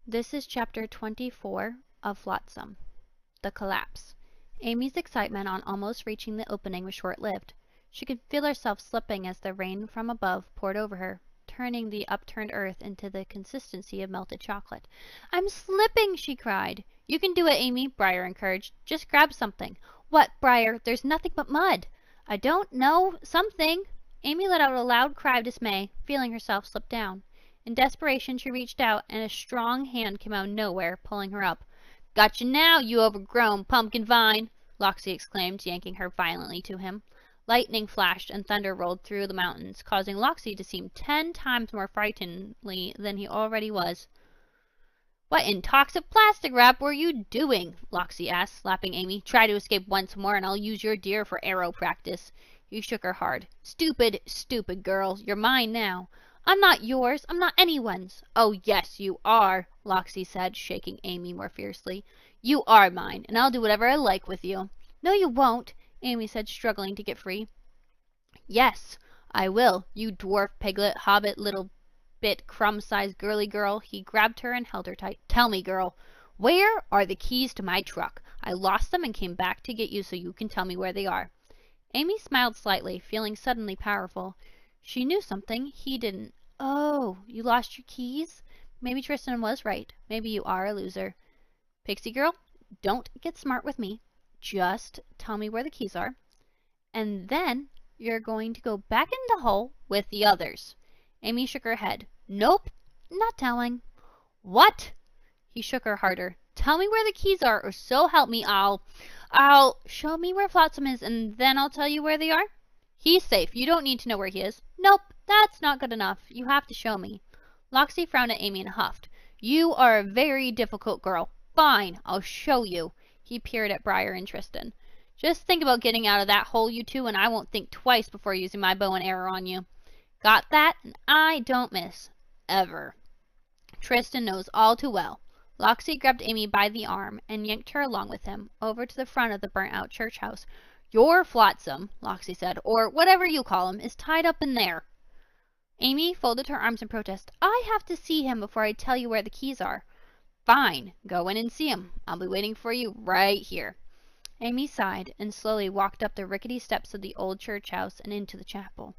This is chapter 24 of Flotsam. The Collapse. Amy's excitement on almost reaching the opening was short-lived. She could feel herself slipping as the rain from above poured over her, turning the upturned earth into the consistency of melted chocolate. "I'm slipping!" she cried. "You can do it, Amy," Briar encouraged. "Just grab something." "What, Briar? There's nothing but mud." "I don't know. Something." Amy let out a loud cry of dismay, feeling herself slip down. In desperation, she reached out, and a strong hand came out of nowhere, pulling her up. "Gotcha now, you overgrown pumpkin vine!" Loxy exclaimed, yanking her violently to him. Lightning flashed and thunder rolled through the mountains, causing Loxy to seem 10 times more frighteningly than he already was. "What in toxic plastic wrap were you doing?" Loxy asked, slapping Amy. "Try to escape once more, and I'll use your deer for arrow practice." He shook her hard. "Stupid, stupid girl. You're mine now." "I'm not yours. I'm not anyone's." "Oh, yes, you are," Loxy said, shaking Amy more fiercely. "You are mine, and I'll do whatever I like with you." "No, you won't," Amy said, struggling to get free. "Yes, I will, you dwarf, piglet, hobbit, little bit crumb-sized girly girl." He grabbed her and held her tight. "Tell me, girl, where are the keys to my truck? I lost them and came back to get you so you can tell me where they are." Amy smiled slightly, feeling suddenly powerful. She knew something he didn't. "Oh, you lost your keys?" Maybe Tristan was right. Maybe you are a loser. "Pixie girl, don't get smart with me. Just tell me where the keys are. And then you're going to go back in the hole with the others." Amy shook her head. "Nope, not telling." "What?" He shook her harder. "Tell me where the keys are, or so help me, I'll show me where Flotsam is, and then I'll tell you where they are." "He's safe. You don't need to know where he is." "Nope, that's not good enough. You have to show me." Loxy frowned at Amy and huffed. "You are a very difficult girl. Fine, I'll show you." He peered at Briar and Tristan. "Just think about getting out of that hole, you two, and I won't think twice before using my bow and arrow on you. Got that? And I don't miss. Ever." Tristan knows all too well. Loxy grabbed Amy by the arm and yanked her along with him, over to the front of the burnt-out church house. "Your Flotsam," Loxy said, "or whatever you call him, is tied up in there." Amy folded her arms in protest. "I have to see him before I tell you where the keys are." "Fine, go in and see him. I'll be waiting for you right here." Amy sighed and slowly walked up the rickety steps of the old church house and into the chapel.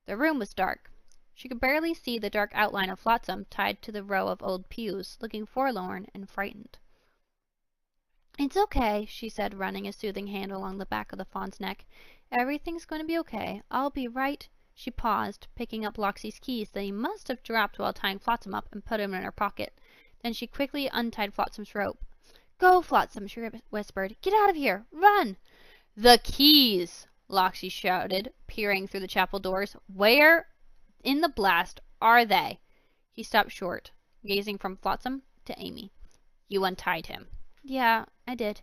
The room was dark. She could barely see the dark outline of Flotsam tied to the row of old pews, looking forlorn and frightened. "It's okay," she said, running a soothing hand along the back of the fawn's neck. "Everything's going to be okay. I'll be right—" She paused, picking up Loxy's keys that he must have dropped while tying Flotsam up, and put them in her pocket. Then she quickly untied Flotsam's rope. "Go, Flotsam," she whispered. "Get out of here! Run!" "The keys!" Loxy shouted, peering through the chapel doors. "Where in the blast are they?" He stopped short, gazing from Flotsam to Amy. "You untied him." "Yeah, I did."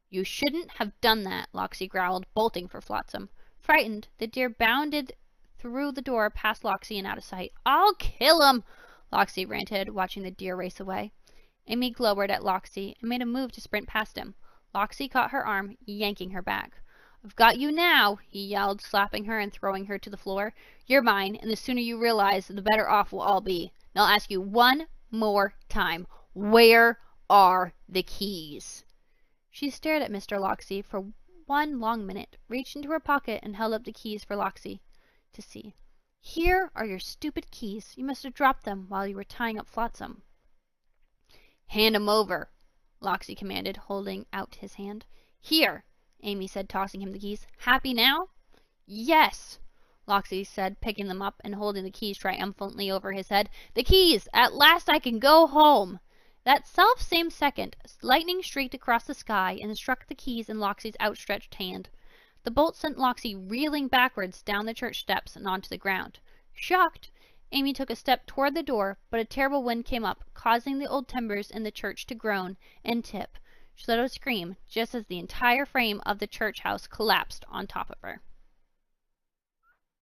"You shouldn't have done that," Loxy growled, bolting for Flotsam. Frightened, the deer bounded through the door past Loxy and out of sight. "I'll kill him!" Loxy ranted, watching the deer race away. Amy glowered at Loxy and made a move to sprint past him. Loxy caught her arm, yanking her back. "I've got you now," he yelled, slapping her and throwing her to the floor. "You're mine, and the sooner you realize, the better off we'll all be. Now I'll ask you one more time. Where are the keys?" She stared at Mr. Loxy for one long minute, reached into her pocket and held up the keys for Loxy to see. "Here are your stupid keys. You must have dropped them while you were tying up Flotsam." "Hand 'em over," Loxy commanded, holding out his hand. "Here," Amy said, tossing him the keys. "Happy now?" "Yes," Loxy said, picking them up and holding the keys triumphantly over his head. "The keys! At last I can go home!" That self-same second, lightning streaked across the sky and struck the keys in Loxy's outstretched hand. The bolt sent Loxy reeling backwards down the church steps and onto the ground. Shocked, Amy took a step toward the door, but a terrible wind came up, causing the old timbers in the church to groan and tip. She let out a scream just as the entire frame of the church house collapsed on top of her.